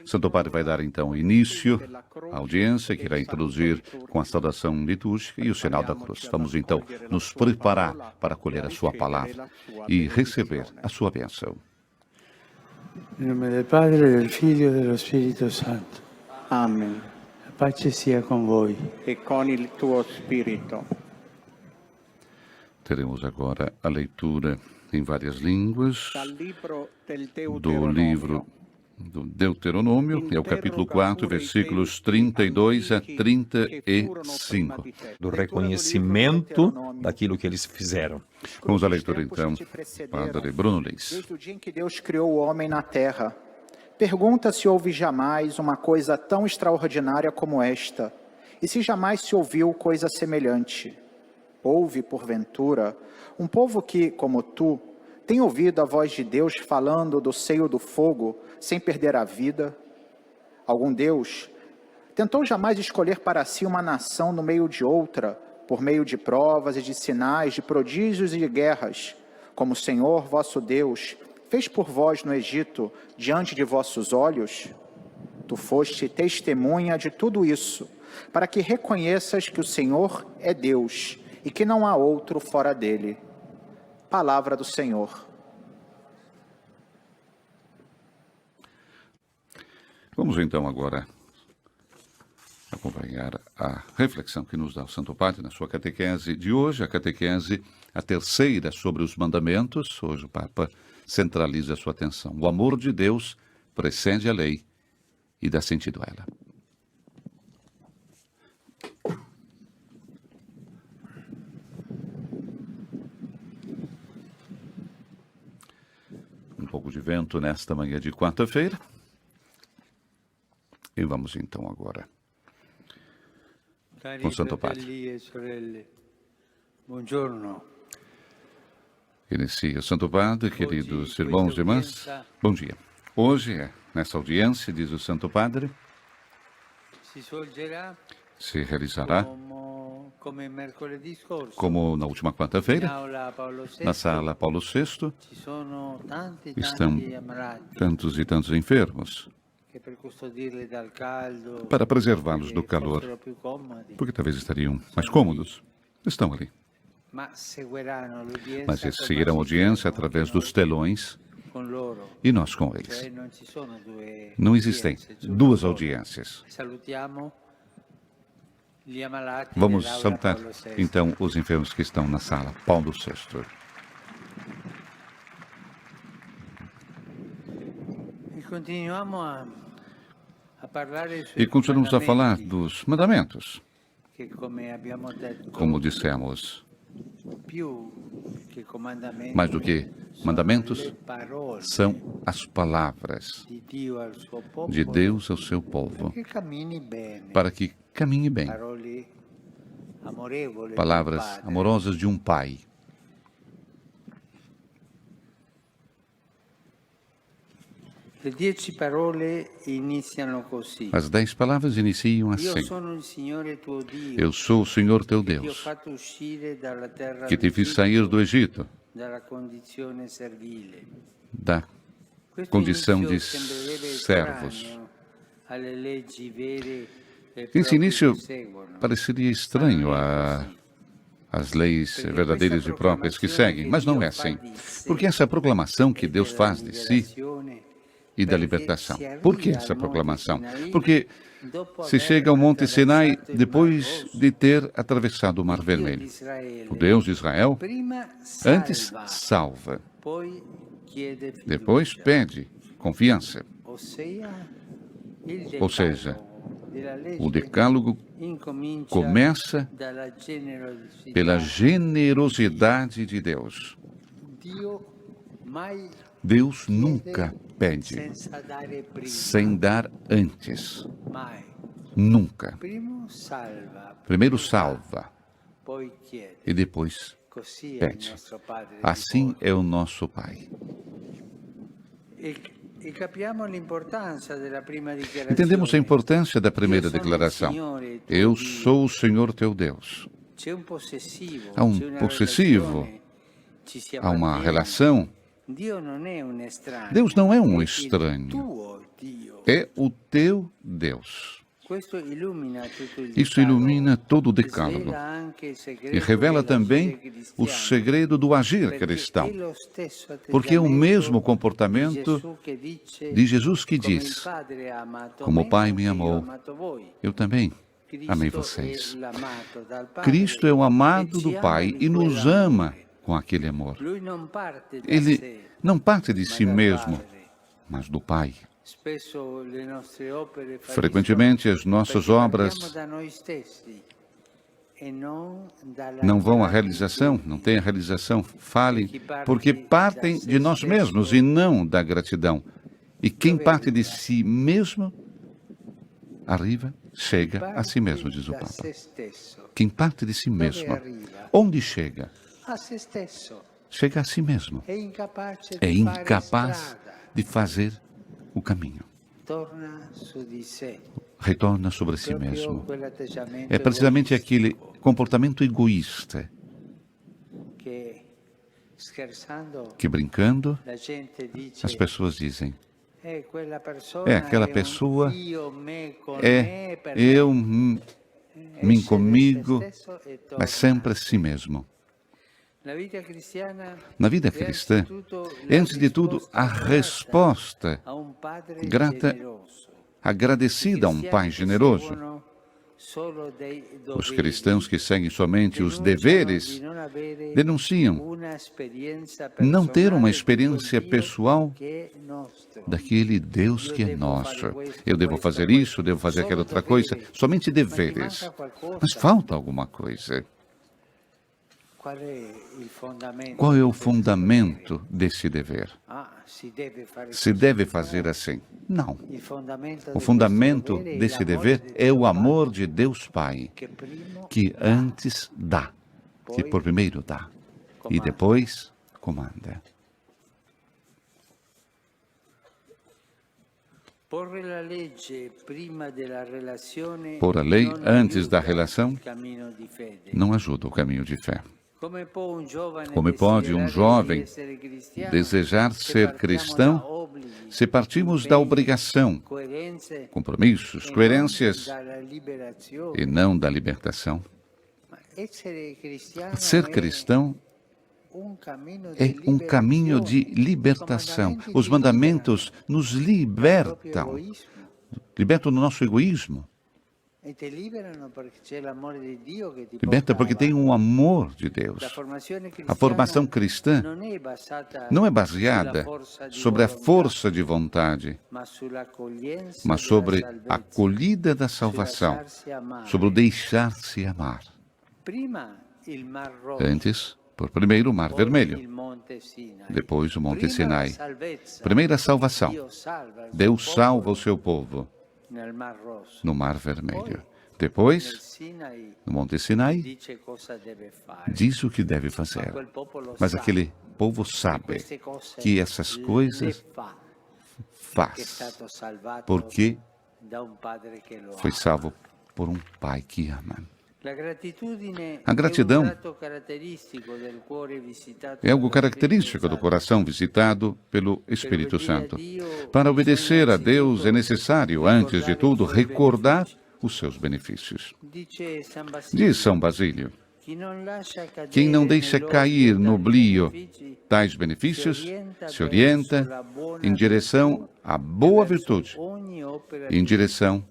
Santo Padre vai dar então início à audiência, que irá introduzir com a saudação litúrgica e o sinal da cruz. Vamos então nos preparar para acolher a sua palavra e receber a sua bênção. Em nome do Padre, do Filho e do Espírito Santo. Amen. A pace sia com voi. E con il tuo spirito. Teremos agora a leitura em várias línguas Dal libro del do livro do Deuteronômio, é o capítulo 4, versículos 32 a 35. Do reconhecimento daquilo que eles fizeram. Vamos à leitura então, Padre Bruno Lins. Desde o dia em que Deus criou o homem na terra, pergunta se houve jamais uma coisa tão extraordinária como esta, e se jamais se ouviu coisa semelhante. Houve, porventura, um povo que, como tu, tem ouvido a voz de Deus falando do seio do fogo, sem perder a vida? Algum Deus tentou jamais escolher para si uma nação no meio de outra, por meio de provas e de sinais, de prodígios e de guerras, como o Senhor vosso Deus fez por vós no Egito, diante de vossos olhos? Tu foste testemunha de tudo isso, para que reconheças que o Senhor é Deus e que não há outro fora dele. Palavra do Senhor. Vamos então agora acompanhar a reflexão que nos dá o Santo Padre na sua catequese de hoje, a catequese, a terceira sobre os mandamentos. Hoje o Papa centraliza a sua atenção. O amor de Deus precede a lei e dá sentido a ela. Um pouco de vento nesta manhã de quarta-feira. E vamos então agora com o Santo Padre. Inicia o Santo Padre, queridos irmãos e irmãs, bom dia. Hoje, nessa audiência, diz o Santo Padre, se realizará como na última quarta-feira, na sala Paulo VI, estão tantos e tantos enfermos, para preservá-los do calor, porque talvez estariam mais cômodos. Estão ali. Mas eles seguirão a audiência através dos telões e nós com eles. Não existem duas audiências. Vamos salutar então os enfermos que estão na sala Paulo VI. E continuamos a falar dos mandamentos. Como dissemos, mais do que mandamentos, são as palavras de Deus ao seu povo, para que caminhe bem. Palavras amorosas de um pai. As 10 palavras iniciam assim: Eu sou o Senhor teu Deus, que te fiz sair do Egito, da condição de servos. Esse início pareceria estranho às leis verdadeiras e próprias que seguem, mas não é assim, porque essa proclamação que Deus faz de si e da libertação. Por que essa proclamação? Porque se chega ao Monte Sinai depois de ter atravessado o Mar Vermelho. O Deus de Israel antes salva, depois pede confiança. Ou seja, o decálogo começa pela generosidade de Deus. Deus nunca pede sem dar antes. Nunca. Primeiro salva e depois pede. Assim é o nosso Pai. Entendemos a importância da primeira declaração. Eu sou o Senhor teu Deus. Há um possessivo, há uma relação Deus não é um estranho, é o teu Deus. Isso ilumina todo o decálogo e revela também o segredo do agir cristão, porque é o mesmo comportamento de Jesus que diz: como o Pai me amou, eu também amei vocês. Cristo é o amado do Pai e nos ama com aquele amor. Ele não parte de si mesmo, mas do Pai. Frequentemente as nossas obras não vão à realização, não têm a realização, falem, porque partem de nós mesmos e não da gratidão. E quem parte de si mesmo, arriva, chega a si mesmo, diz o Papa. Quem parte de si mesmo, onde chega? Chega a si mesmo. É incapaz de fazer o caminho. Retorna sobre si mesmo. É precisamente aquele comportamento egoísta que, brincando, as pessoas dizem: é aquela pessoa, eu, mim comigo, mas sempre a si mesmo. Na vida cristã, antes de tudo, a resposta grata, agradecida a um Pai generoso. Os cristãos que seguem somente os deveres denunciam não ter uma experiência pessoal daquele Deus que é nosso. Eu devo fazer isso, devo fazer aquela outra coisa, somente deveres. Mas falta alguma coisa. Qual é o fundamento desse dever? Se deve fazer assim? Não. O fundamento desse dever é o amor de Deus Pai, que antes dá, que por primeiro dá, e depois comanda. Pôr a lei antes da relação não ajuda o caminho de fé. Como pode um jovem desejar ser cristão se partimos da obrigação, compromissos, coerências e não da libertação? Ser cristão é um caminho de libertação. Os mandamentos nos libertam do nosso egoísmo. Liberta porque tem um amor de Deus. A formação cristã não é baseada sobre a força de vontade, mas sobre a acolhida da salvação, sobre o deixar-se amar. Antes, por primeiro o Mar Vermelho, depois o Monte Sinai. Primeira salvação. Deus salva o seu povo no Mar Vermelho. Depois, no Monte Sinai, diz o que deve fazer. Mas aquele povo sabe que essas coisas faz, porque foi salvo por um Pai que ama. A gratidão é algo característico do coração visitado pelo Espírito Santo. Para obedecer a Deus é necessário, antes de tudo, recordar os seus benefícios. Diz São Basílio: quem não deixa cair no oblio tais benefícios se orienta em direção à boa virtude, em direção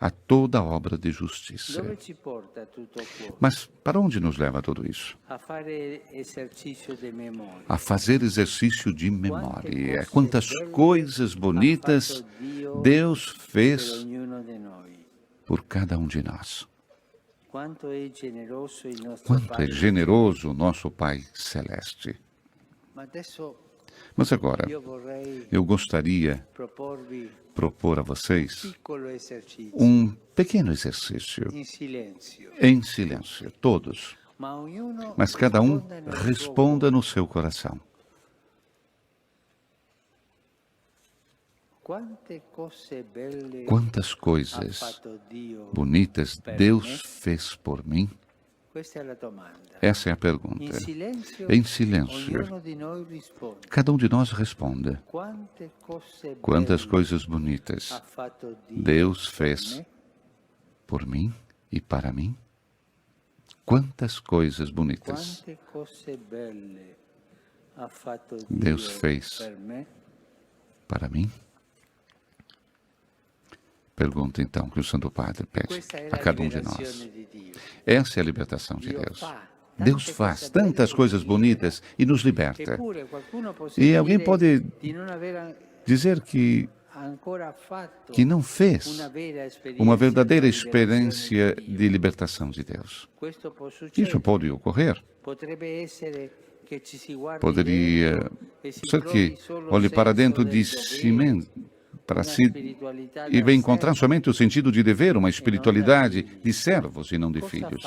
a toda obra de justiça. Mas para onde nos leva tudo isso? A fazer exercício de memória. Quantas coisas bonitas Deus fez por cada um de nós. Quanto é generoso o nosso Pai Celeste. Mas agora, eu gostaria de propor a vocês um pequeno exercício, em silêncio, todos, mas cada um responda no seu coração. Quantas coisas bonitas Deus fez por mim? Essa é a pergunta. Em silêncio, cada um de nós responde. Quantas coisas bonitas Deus fez por mim e para mim? Quantas coisas bonitas Deus fez para mim? Pergunta então que o Santo Padre pede a cada um de nós. Essa é a libertação de Deus. Deus faz tantas coisas bonitas e nos liberta. E alguém pode dizer que não fez uma verdadeira experiência de libertação de Deus. Isso pode ocorrer. Poderia ser que olhe para dentro de si mesmo, para si, e vai encontrar somente o sentido de dever, uma espiritualidade de servos e não de filhos.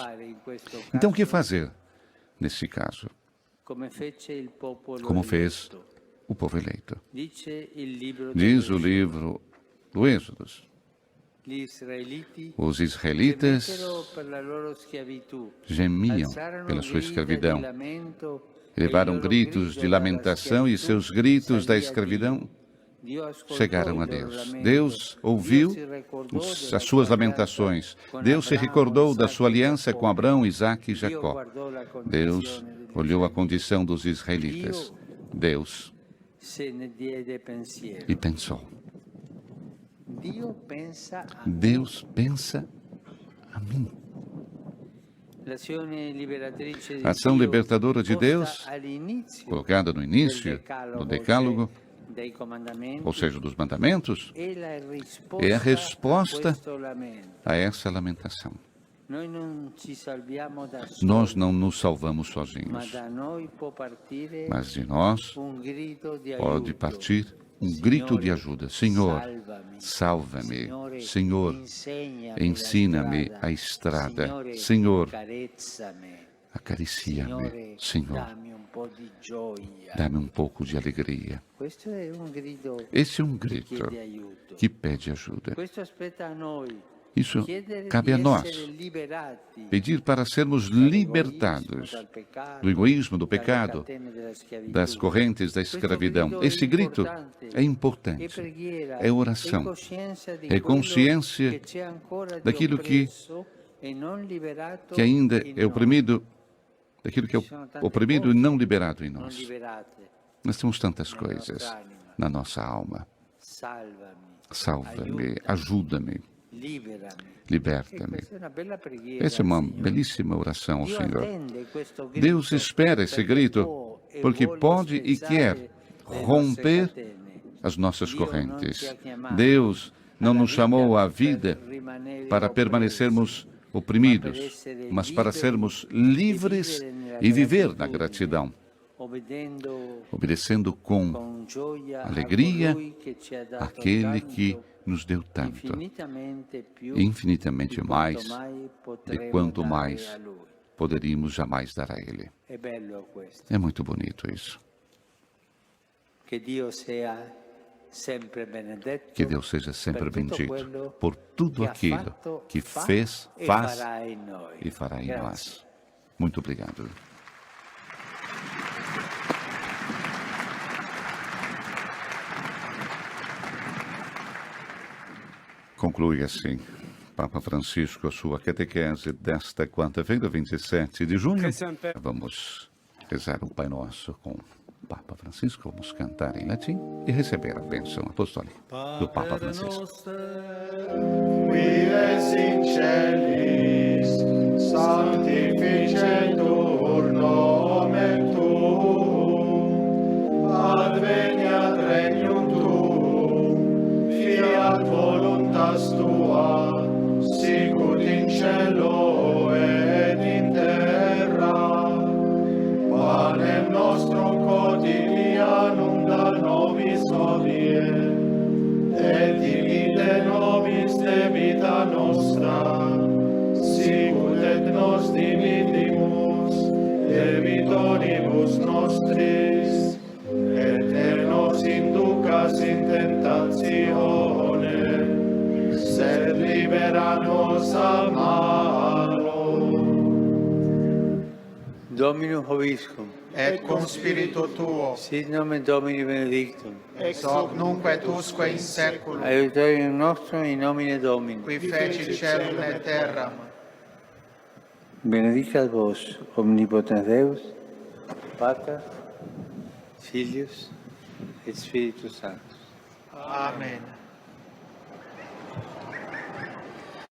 Então, o que fazer nesse caso? Como fez o povo eleito. Diz o livro do Êxodo. Os israelitas gemiam pela sua escravidão. Levaram gritos de lamentação e seus gritos da escravidão chegaram a Deus. Deus ouviu as suas lamentações. Deus se recordou da sua aliança com Abraão, Isaque e Jacó. Deus olhou a condição dos israelitas. Deus e pensou. Deus pensa a mim. A ação libertadora de Deus, colocada no início do Decálogo, ou seja, dos mandamentos, é a resposta a essa lamentação. Nós não nos salvamos sozinhos, mas de nós pode partir um grito de ajuda. Senhor, salva-me. Senhor, ensina-me a estrada. Senhor, acaricia-me. Senhor, dá-me um pouco de alegria. Esse é um grito que pede ajuda. Isso cabe a nós, pedir para sermos libertados do egoísmo, do pecado, das correntes da escravidão. Esse grito é importante, é oração, é consciência daquilo que ainda é oprimido, daquilo que é oprimido e não liberado em nós. Nós temos tantas coisas na nossa alma. Salva-me, ajuda-me. Liberta-me. Essa é uma belíssima oração ao Senhor. Deus espera esse grito porque pode e quer romper as nossas correntes. Deus não nos chamou à vida para permanecermos oprimidos, mas para sermos livres e viver na gratidão, obedecendo com alegria àquele que nos deu tanto, infinitamente mais de quanto mais poderíamos jamais dar a Ele. É muito bonito isso. Que Deus seja sempre bendito por tudo aquilo que fez, faz e fará em nós. Muito obrigado. Conclui assim Papa Francisco a sua catequese desta quarta-feira, 27 de junho. Vamos rezar o Pai Nosso com o Papa Francisco, vamos cantar em latim e receber a bênção apostólica do Papa Francisco. Qui es in celis, sanctificetur nomen tuum, adveniat regnum tuum, fiat voluntas tua, sicut in cielo et in terra. Panem nostrum quotidianum da nobis hodie, et dimite nobis debita nostra, sicut et nos dimitimus debitoribus nostris, et ne nos inducas in tentatione, sed libera nos a malo. Dominum Hoviscum, et cum spiritu tuo, sit nomen Domini benedictum, ex hoc nunc et usque in saeculum, aiutorium nostrum in nomine Domini. qui feci celum et terram. Benedicat vos, omnipotens Deus, Pater, Filius et Spiritus Sanctus. Amen.